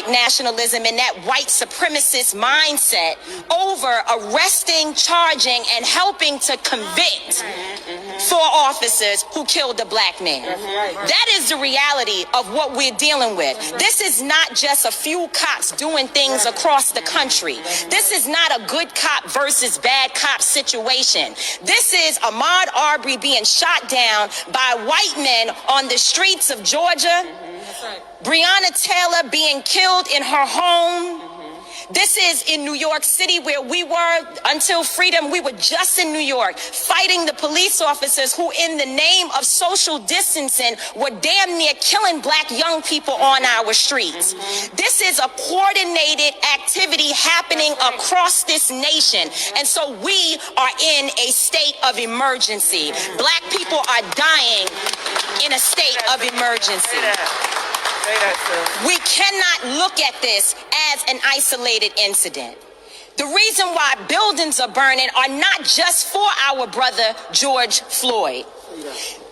nationalism and that white supremacist mindset over arresting, charging, and helping to convict 4 officers who killed a black man. That is the reality of what we're dealing with. This is not just a few cops doing things across the country. This is not a good cop versus bad cop situation. This is Ahmaud Arbery being shot down by white men on the streets of Georgia. Breonna Taylor being killed in her home. This is in New York City, where we were until freedom. We were just in New York fighting the police officers who, in the name of social distancing, were damn near killing black young people on our streets. This is a coordinated activity happening across this nation. And so we are in a state of emergency. Black people are dying in a state of emergency. We cannot look at this as an isolated incident. The reason why buildings are burning are not just for our brother George Floyd.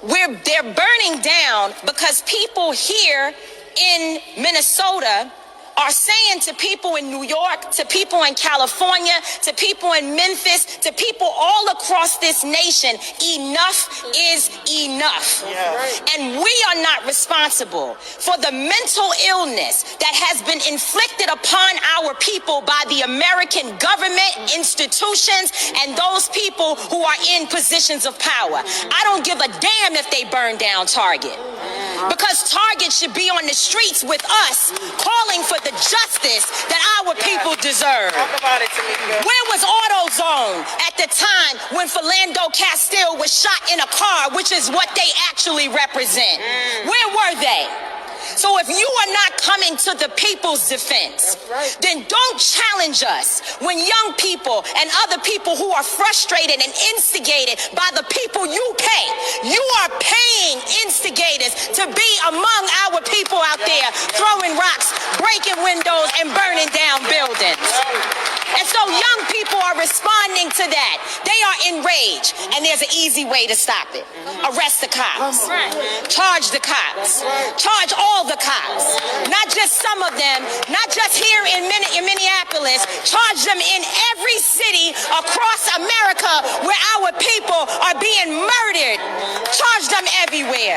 They're burning down because people here in Minnesota are saying to people in New York, to people in California, to people in Memphis, to people all across this nation, enough is enough. And we are not responsible for the mental illness that has been inflicted upon our people by the American government, institutions, and those people who are in positions of power. I don't give a damn if they burn down Target, because Target should be on the streets with us, calling for the justice that our people deserve. Talk about it, Tamika. Where was AutoZone at the time when Philando Castile was shot in a car, which is what they actually represent? Where were they? So if you are not coming to the people's defense, then don't challenge us when young people and other people who are frustrated and instigated by the people you pay. You are paying instigators to be among our people out there throwing rocks, breaking windows, and burning down buildings. And so young people are responding to that. They are enraged, and there's an easy way to stop it. Arrest the cops. Charge the cops. Charge all the cops. Not just some of them, not just here in Minneapolis. Charge them in every city across America where our people are being murdered. Charge them everywhere.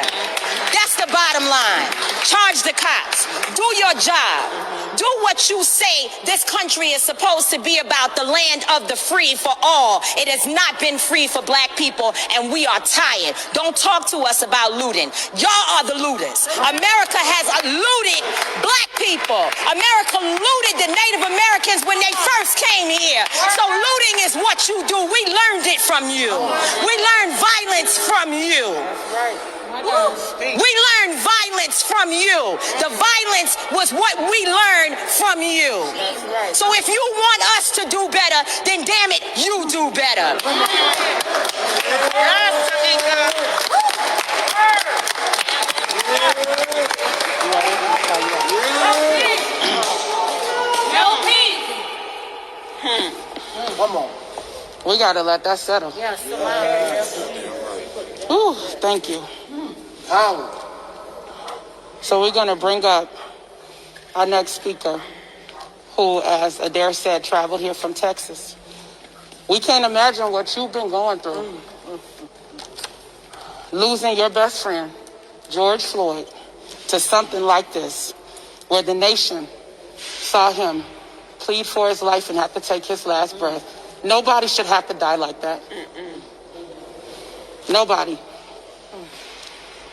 That's the bottom line. Charge the cops. Do your job. Do what you say this country is supposed to be about, the land of the free for all. It has not been free for black people, and we are tired. Don't talk to us about looting. Y'all are the looters. America has looted black people. America looted the Native Americans when they first came here. So looting is what you do. We learned it from you. We learned violence from you. We learned violence from you. The violence was what we learned from you. So if you want us to do better, then damn it, you do better. Come on. We gotta let that settle. Yes. Ooh, thank you. So we're going to bring up our next speaker, who, as Adair said, traveled here from Texas. We can't imagine what you've been going through. Losing your best friend, George Floyd, to something like this, where the nation saw him plead for his life and have to take his last breath. Nobody should have to die like that. Nobody.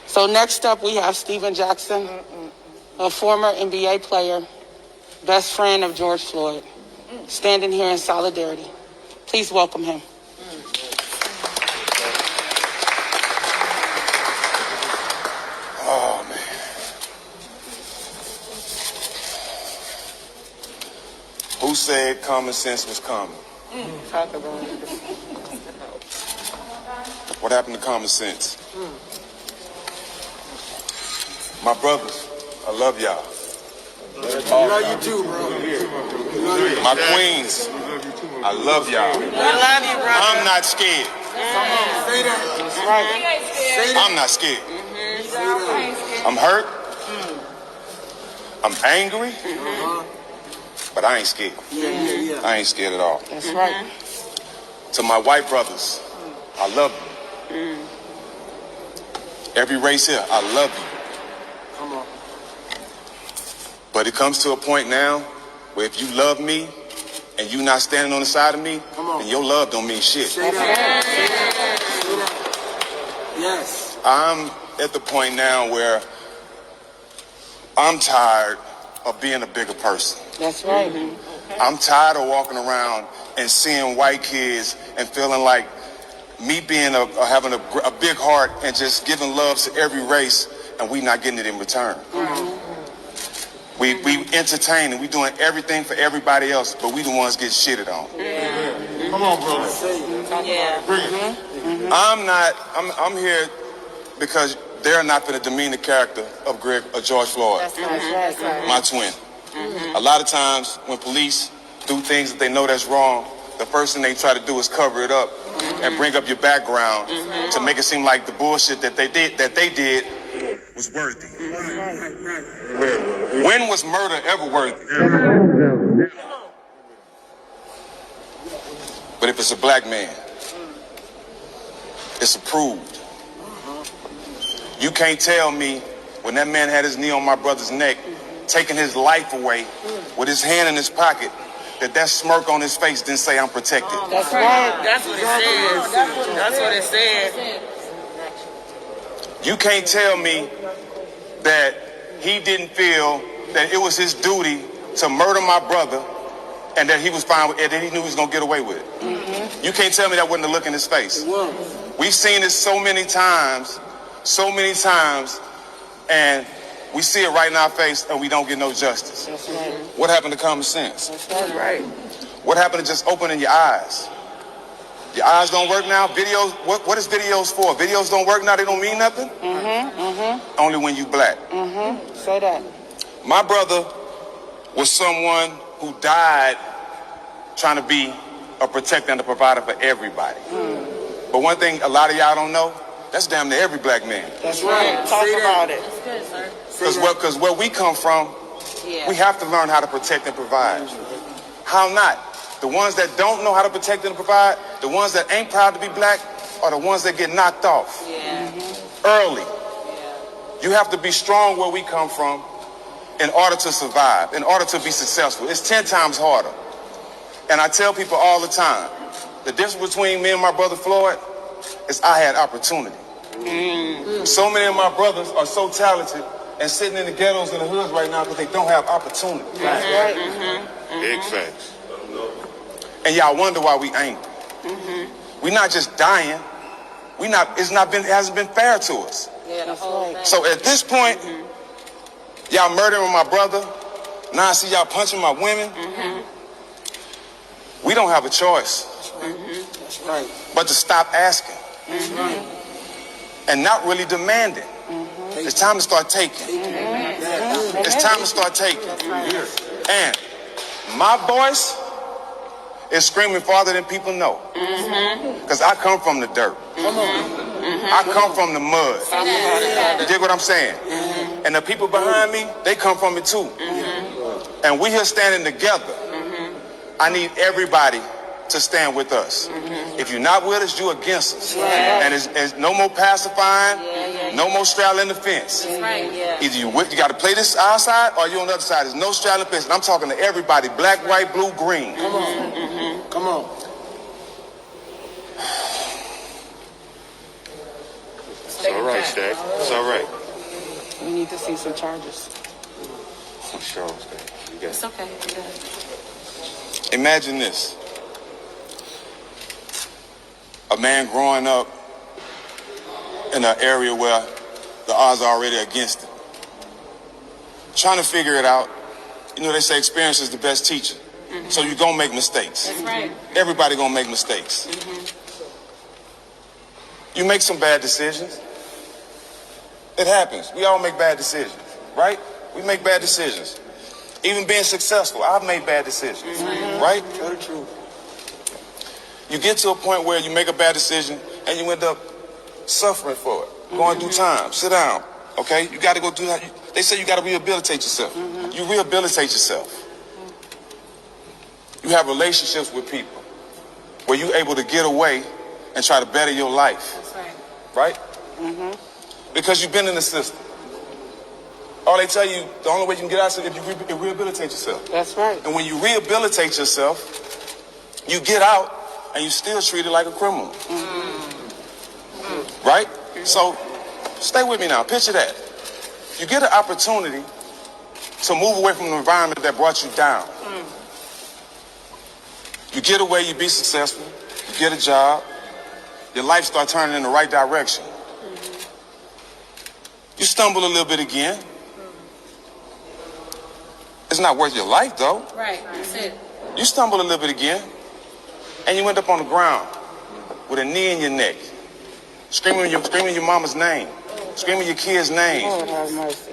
So next up, we have Stephen Jackson, a former NBA player, best friend of George Floyd, standing here in solidarity. Please welcome him. Oh, man. Who said common sense was common? Talk about it. What happened to common sense? My brothers, I love y'all. Love you too, bro. My queens, I love y'all. We love you, brother. I'm not scared. Say that. I'm not scared. I'm hurt, I'm angry, but I ain't scared. Yeah. I ain't scared at all. That's right. To my white brothers, I love you. Every race here, I love you. Come on. But it comes to a point now where if you love me and you not standing on the side of me, Come on. then your love don't mean shit. Say that. Say that. Yes. I'm at the point now where I'm tired of being a bigger person. That's right. I'm tired of walking around and seeing white kids and feeling like me being having a big heart and just giving love to every race and we not getting it in return. We entertain and we doing everything for everybody else, but we the ones getting shitted on. Come on, brother. I'm here because they're not going to demean the character of George Floyd, my twin. A lot of times when police do things that they know that's wrong, the first thing they try to do is cover it up and bring up your background to make it seem like the bullshit that they did was worthy. When was murder ever worthy? But if it's a black man, it's approved. You can't tell me when that man had his knee on my brother's neck, taking his life away with his hand in his pocket, that smirk on his face didn't say I'm protected. That's right. That's what it says. That's what it says. You can't tell me that he didn't feel that it was his duty to murder my brother and that he was fine with it, that he knew he was going to get away with it. You can't tell me that wasn't a look in his face. We've seen this so many times, and we see it right in our face and we don't get no justice. That's right. What happened to common sense? That's right. What happened to just opening your eyes? Your eyes don't work now? Videos, what is videos for? Videos don't work now, they don't mean nothing? Only when you black. Say that. My brother was someone who died trying to be a protector and a provider for everybody. But one thing a lot of y'all don't know, that's damn near every black man. That's right. Talk about it. Because where we come from, we have to learn how to protect and provide. How not? The ones that don't know how to protect and provide, the ones that ain't proud to be black, are the ones that get knocked off early. You have to be strong where we come from in order to survive, in order to be successful. It's 10 times harder. And I tell people all the time, the difference between me and my brother Floyd is I had opportunity. So many of my brothers are so talented and sitting in the ghettos and the hoods right now because they don't have opportunity. That's right. Big facts. And y'all wonder why we angry. We not just dying. It hasn't been fair to us. That's right. So at this point, y'all murdering my brother. Now I see y'all punching my women. We don't have a choice. That's right. But to stop asking. And not really demanding. It's time to start taking. It's time to start taking. And my voice is screaming farther than people know. Because I come from the dirt. I come from the mud. You dig what I'm saying? And the people behind me, they come from it too. And we here standing together. I need everybody to stand with us. If you're not with us, you're against us. And it's no more pacifying, no more straddling the fence. Either you got to play this our side or you're on the other side. There's no straddling the fence. And I'm talking to everybody, black, white, blue, green. Come on. It's all right, Stack. It's all right. We need to see some charges. Sure, Stack. You got it. It's okay. Imagine this. A man growing up in an area where the odds are already against him. Trying to figure it out. You know, they say experience is the best teacher. So you're going to make mistakes. That's right. Everybody going to make mistakes. You make some bad decisions. It happens. We all make bad decisions, right? We make bad decisions. Even being successful, I've made bad decisions, right? Very true. You get to a point where you make a bad decision and you end up suffering for it. Going through time. Sit down, okay? You got to go do that. They say you got to rehabilitate yourself. You rehabilitate yourself. You have relationships with people where you're able to get away and try to better your life. That's right. Right? Because you've been in the system. All they tell you, the only way you can get out of it is if you rehabilitate yourself. That's right. And when you rehabilitate yourself, you get out and you still treated like a criminal. Right? So stay with me now. Picture that. You get an opportunity to move away from the environment that brought you down. You get away, you be successful, you get a job, your life starts turning in the right direction. You stumble a little bit again. It's not worth your life though. Right. That's it. You stumble a little bit again, and you end up on the ground with a knee in your neck, screaming your mama's name, screaming your kid's name, Lord have mercy.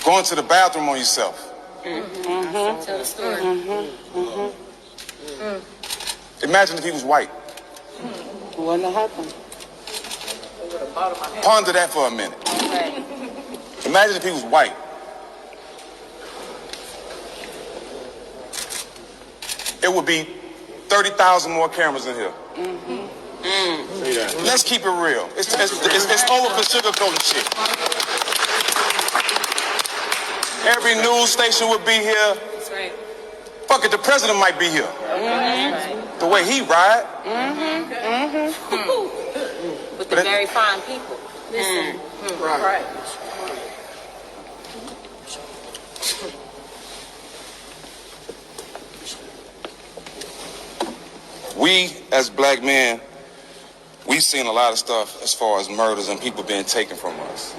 going to the bathroom on yourself. Tell the story. Imagine if he was white. Wouldn't have happened. Ponder that for a minute. Right. Imagine if he was white. It would be 30,000 more cameras in here. Let's keep it real. It's over for sugarcoating shit. Every news station would be here. That's right. Fuck it, the president might be here. The way he ride. With the very fine people. Listen. Right. We, as black men, we've seen a lot of stuff as far as murders and people being taken from us.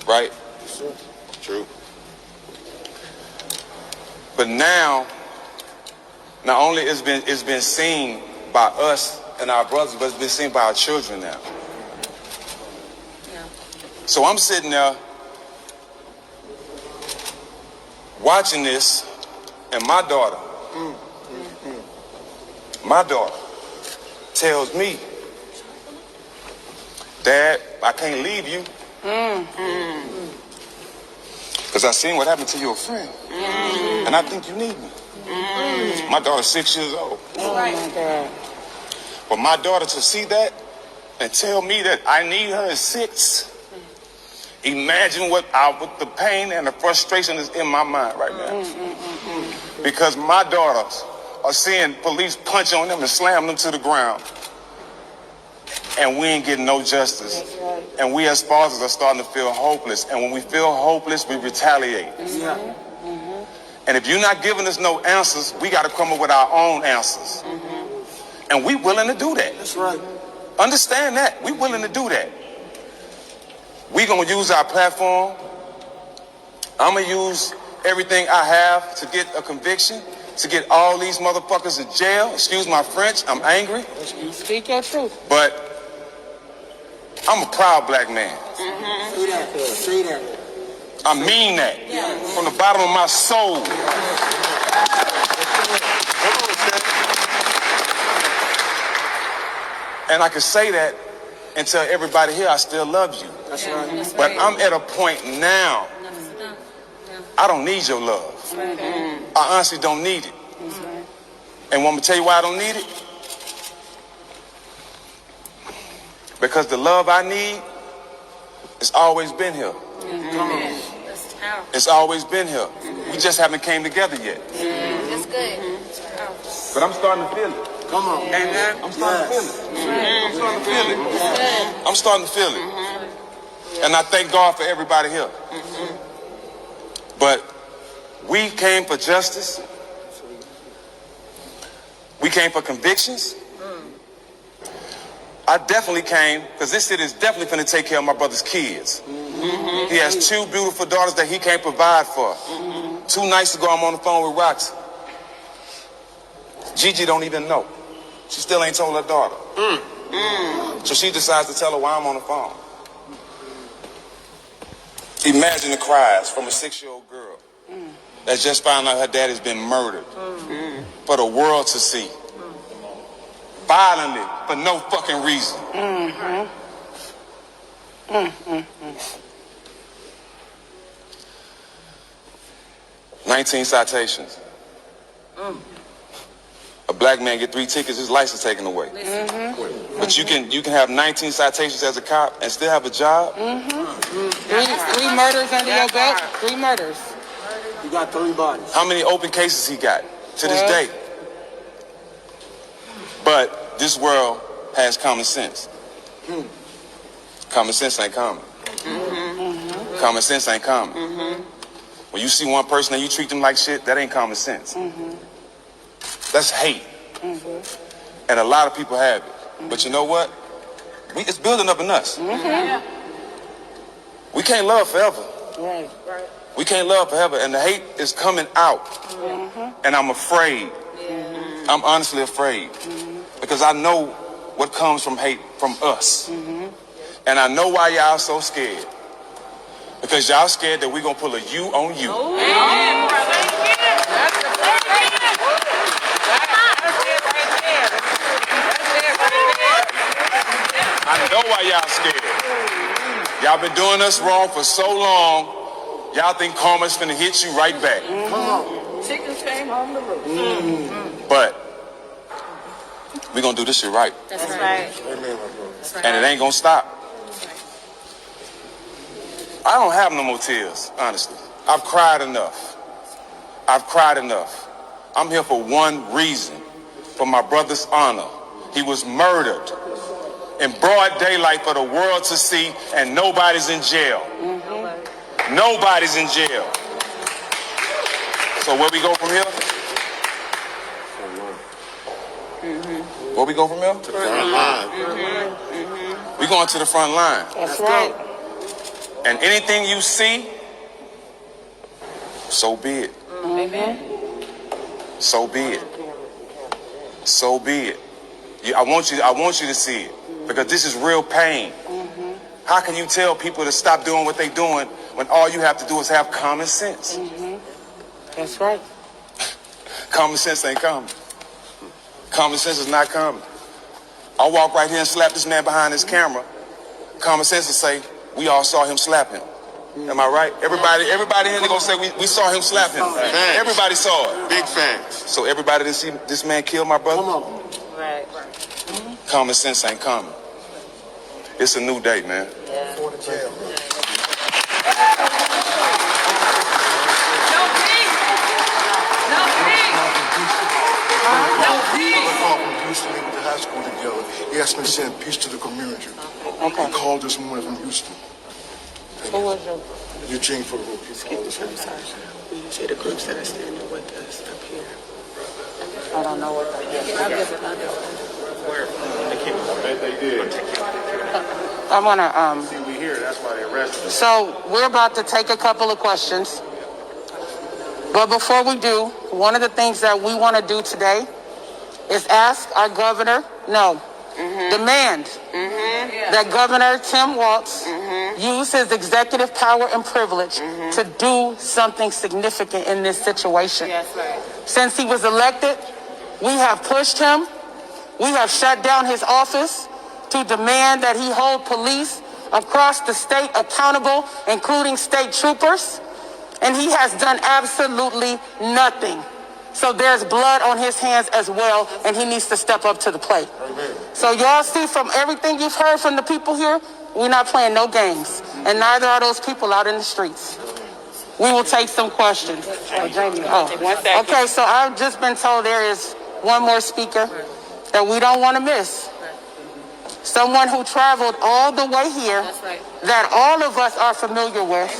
Right? True. But now, not only it's been seen by us and our brothers, but it's been seen by our children now. Yeah. So I'm sitting there watching this, and my daughter tells me, Dad, I can't leave you. Because I seen what happened to your friend. And I think you need me. My daughter's 6 years old. Oh my God. For my daughter to see that and tell me that I need her at 6, imagine what the pain and the frustration is in my mind right now. Because my daughters are seeing police punch on them and slam them to the ground. And we ain't getting no justice. Right. And we as fathers are starting to feel hopeless. And when we feel hopeless, we retaliate. And if you're not giving us no answers, we got to come up with our own answers. And we willing to do that. That's right. Understand that. We willing to do that. We going to use our platform. I'm going to use everything I have to get a conviction, to get all these motherfuckers in jail. Excuse my French. I'm angry. Speak your truth. But I'm a proud black man. Say that. Say that. I mean that from the bottom of my soul. And I can say that and tell everybody here I still love you. That's right. But I'm at a point now, I don't need your love. I honestly don't need it. And want me to tell you why I don't need it? Because the love I need has always been here. That's powerful. It's always been here. We just haven't came together yet. That's good. But I'm starting to feel it. Come on. Amen. I'm starting to feel it. I'm starting to feel it. I'm starting to feel it. And I thank God for everybody here. But we came for justice. We came for convictions. I definitely came because this city is definitely going to take care of my brother's kids. He has 2 beautiful daughters that he can't provide for. 2 nights ago, I'm on the phone with Roxy. Gigi don't even know. She still ain't told her daughter. So she decides to tell her why I'm on the phone. Imagine the cries from a 6-year-old girl that just found out her daddy's been murdered for the world to see. Violently, for no fucking reason. 19 citations. A black man get 3 tickets, his license taken away. But you can have 19 citations as a cop and still have a job. Three murders under your belt. 3 murders. You got 3 bodies. How many open cases he got to this day? But this world has common sense. Common sense ain't common. Common sense ain't common. When you see one person and you treat them like shit, that ain't common sense. That's hate. And a lot of people have it. But you know what? It's building up in us. We can't love forever. Right. We can't love forever. And the hate is coming out. And I'm afraid. I'm honestly afraid. Because I know what comes from hate from us. And I know why y'all so scared. Because y'all scared that we're going to pull a you on you. I know why y'all scared. Y'all been doing us wrong for so long. Y'all think karma's finna hit you right back. Chickens came home to roost. But we're gonna do this shit right. That's right. And it ain't gonna stop. I don't have no more tears, honestly. I've cried enough. I've cried enough. I'm here for one reason, for my brother's honor. He was murdered in broad daylight for the world to see, and nobody's in jail. Nobody's in jail. So where we go from here? Where we go from here? To the front line. We going to the front line. That's right. And anything you see, so be it. So be it. So be it. I want you to see it, because this is real pain. How can you tell people to stop doing what they're doing when all you have to do is have common sense? That's right. Common sense ain't common. Common sense is not common. I'll walk right here and slap this man behind his camera. Common sense will say, we all saw him slap him. Am I right? Everybody here gonna say we saw him slap him. Everybody saw it. Big facts. So everybody didn't see this man kill my brother? Right. Common sense ain't common. It's a new day, man. From Houston, we went to high school together. He asked me to send peace to the community. Okay. He called this morning from Houston. Who was your... Eugene for the group. He called this morning. You see the groups that are standing with us up here. I don't know what that is. I want to, See, we here. That's why they arrested us. so we're about to take a couple of questions. But before we do, one of the things that we want to do today is ask our governor, demand that Governor Tim Walz use his executive power and privilege to do something significant in this situation. That's right. Since he was elected, we have pushed him. We have shut down his office to demand that he hold police across the state accountable, including state troopers. And he has done absolutely nothing. So there's blood on his hands as well, and he needs to step up to the plate. So y'all see from everything you've heard from the people here, we're not playing no games. And neither are those people out in the streets. We will take some questions. Okay, so I've just been told there is one more speaker that we don't want to miss. Someone who traveled all the way here, that all of us are familiar with.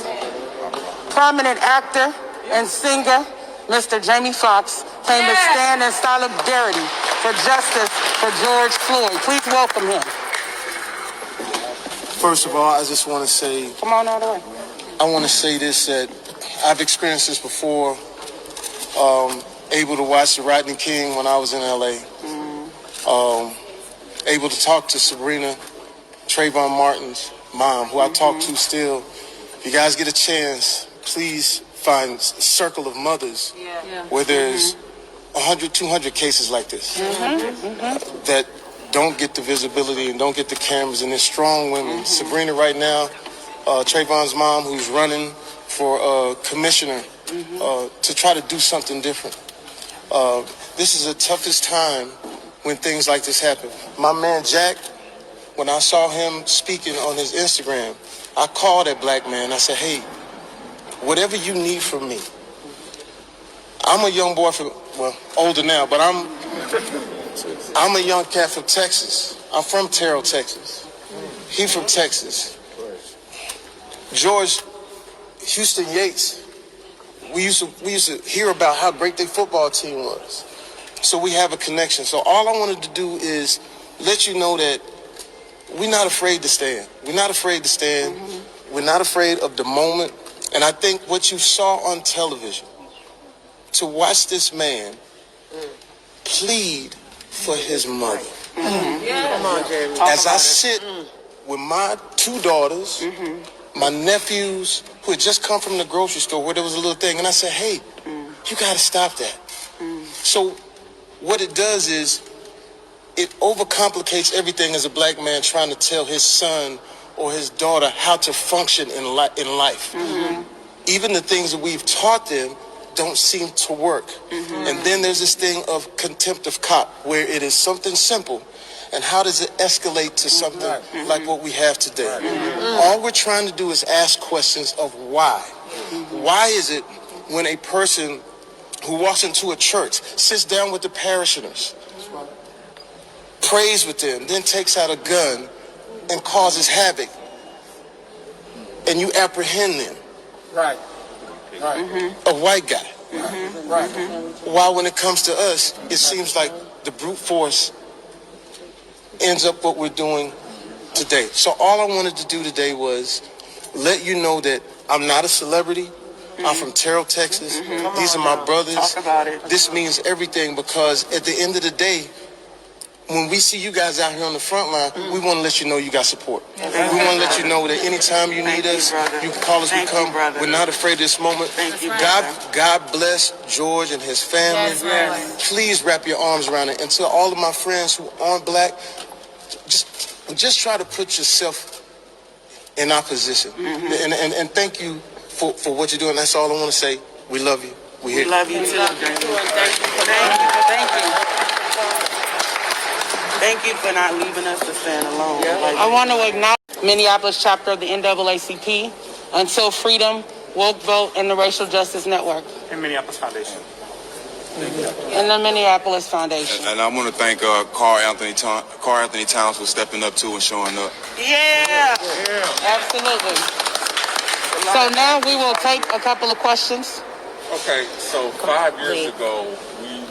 Prominent actor and singer, Mr. Jamie Foxx, came to stand in solidarity for justice for George Floyd. Please welcome him. First of all, I just want to say, Come on all the way. I want to say this, that I've experienced this before, able to watch the Rodney King when I was in LA, able to talk to Sabrina Trayvon Martin's mom, who I talk to still. If you guys get a chance, please find a circle of mothers where there's 100, 200 cases like this that don't get the visibility and don't get the cameras, and there's strong women. Sabrina right now, Trayvon's mom, who's running for commissioner to try to do something different. This is the toughest time when things like this happen. My man Jack, when I saw him speaking on his Instagram, I called that black man. I said, hey, whatever you need from me. I'm a young boy from, well, older now, but I'm a young cat from Texas. I'm from Terrell, Texas. He from Texas. George Houston Yates, we used to hear about how great their football team was. So we have a connection. So all I wanted to do is let you know that we're not afraid to stand. We're not afraid to stand. We're not afraid of the moment. And I think what you saw on television, to watch this man plead for his mother. As I sit with my two daughters, my nephews who had just come from the grocery store where there was a little thing, and I said, hey, you got to stop that. So what it does is it overcomplicates everything as a black man trying to tell his son or his daughter how to function in life. Even the things that we've taught them don't seem to work. And then there's this thing of contempt of cop, where it is something simple, and how does it escalate to something like what we have today? All we're trying to do is ask questions of why. Why is it when a person who walks into a church, sits down with the parishioners, prays with them, then takes out a gun and causes havoc, and you apprehend them? Right. A white guy. While when it comes to us, it seems like the brute force ends up what we're doing today. So all I wanted to do today was let you know that I'm not a celebrity. I'm from Terrell, Texas. These are my brothers. Talk about it. This means everything, because at the end of the day, when we see you guys out here on the front line, we want to let you know you got support. We want to let you know that anytime you need us, you can call us, we come. We're not afraid of this moment. God bless George and his family. Please wrap your arms around it. And to all of my friends who aren't black, just try to put yourself in our position. And thank you for what you're doing. That's all I want to say. We love you. We love you too. Thank you for not leaving us to stand alone. I want to acknowledge Minneapolis chapter of the NAACP, Until Freedom, Woke Vote, and the Racial Justice Network. And Minneapolis Foundation. And the Minneapolis Foundation. And I want to thank Carl Anthony Towns for stepping up too and showing up. Yeah. Absolutely. So now we will take a couple of questions. Okay, so 5 years ago, we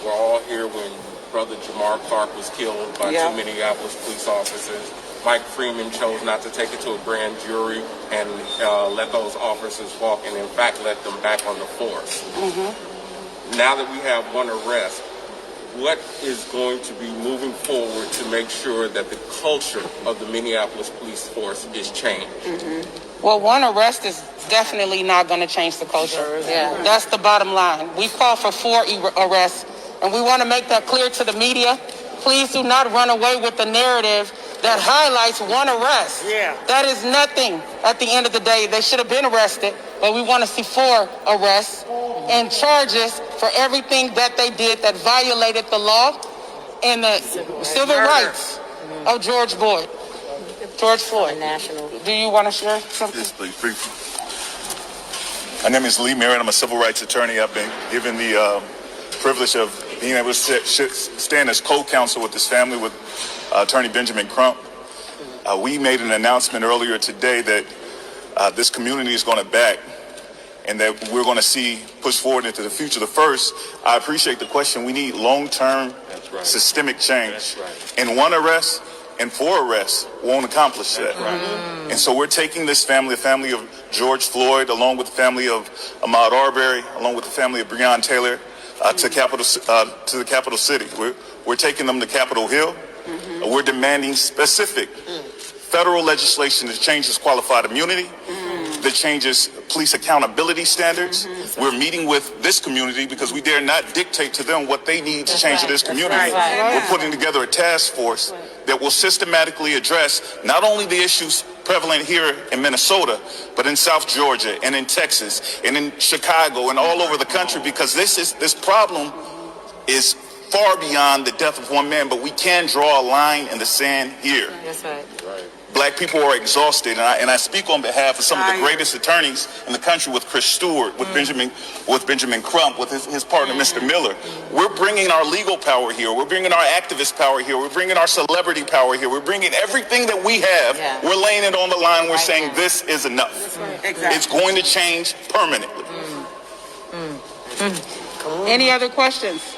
were all here when Brother Jamar Clark was killed by two Minneapolis police officers. Mike Freeman chose not to take it to a grand jury and let those officers walk, and in fact let them back on the force. Now that we have one arrest, what is going to be moving forward to make sure that the culture of the Minneapolis police force is changed? Well, one arrest is definitely not going to change the culture. That's the bottom line. We call for 4 arrests, and we want to make that clear to the media. Please do not run away with the narrative that highlights one arrest. That is nothing at the end of the day. They should have been arrested, but we want to see 4 arrests and charges for everything that they did that violated the law and the civil rights of George Floyd. Do you want to share something? Yes, please, briefly. My name is Lee Merritt. I'm a civil rights attorney. I've been given the privilege of being able to stand as co-counsel with this family with Attorney Benjamin Crump. We made an announcement earlier today that this community is going to back and that we're going to see push forward into the future. The first, I appreciate the question. We need long-term systemic change. And 1 arrest and 4 arrests won't accomplish that. And so we're taking this family, the family of George Floyd, along with the family of Ahmaud Arbery, along with the family of Breonna Taylor, to the capital city. We're taking them to Capitol Hill. We're demanding specific federal legislation that changes qualified immunity, that changes police accountability standards. We're meeting with this community because we dare not dictate to them what they need to change this community. We're putting together a task force that will systematically address not only the issues prevalent here in Minnesota, but in South Georgia and in Texas and in Chicago and all over the country, because this problem is far beyond the death of one man, but we can draw a line in the sand here. That's right. Black people are exhausted, and I speak on behalf of some of the greatest attorneys in the country, with Chris Stewart, with Benjamin Crump, with his partner, Mr. Miller. We're bringing our legal power here. We're bringing our activist power here. We're bringing our celebrity power here. We're bringing everything that we have. Yeah. We're laying it on the line. We're saying this is enough. Exactly. It's going to change permanently. Any other questions?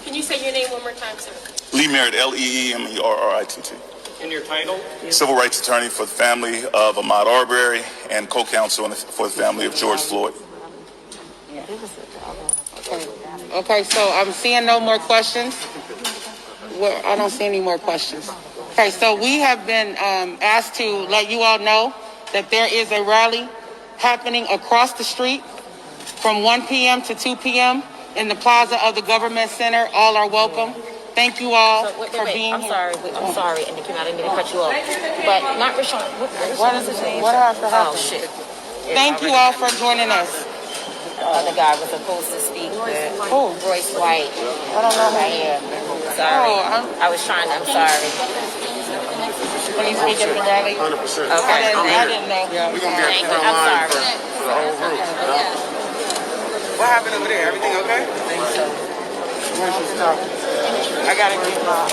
Can you say your name one more time, sir? Lee Merritt, Leemerritt. And your title? Civil rights attorney for the family of Ahmaud Arbery and co-counsel for the family of George Floyd. Okay, so I'm seeing no more questions. Well, I don't see any more questions. Okay, so we have been asked to let you all know that there is a rally happening across the street from 1 p.m. to 2 p.m. in the plaza of the Government Center. All are welcome. Thank you all for being here. I'm sorry, and I didn't mean to cut you off. But not Rashawn. What has to happen? Oh, shit. Thank you all for joining us. The other guy was supposed to speak with Who? Royce White. I don't know. Right here. Sorry. I was trying to, I'm sorry. When you speak at the rally? 100%. Okay. I didn't know. We're going to be at the front I'm line sorry. for the whole group. What happened over there? Everything okay? I think so. Where's your stuff? I gotta get my.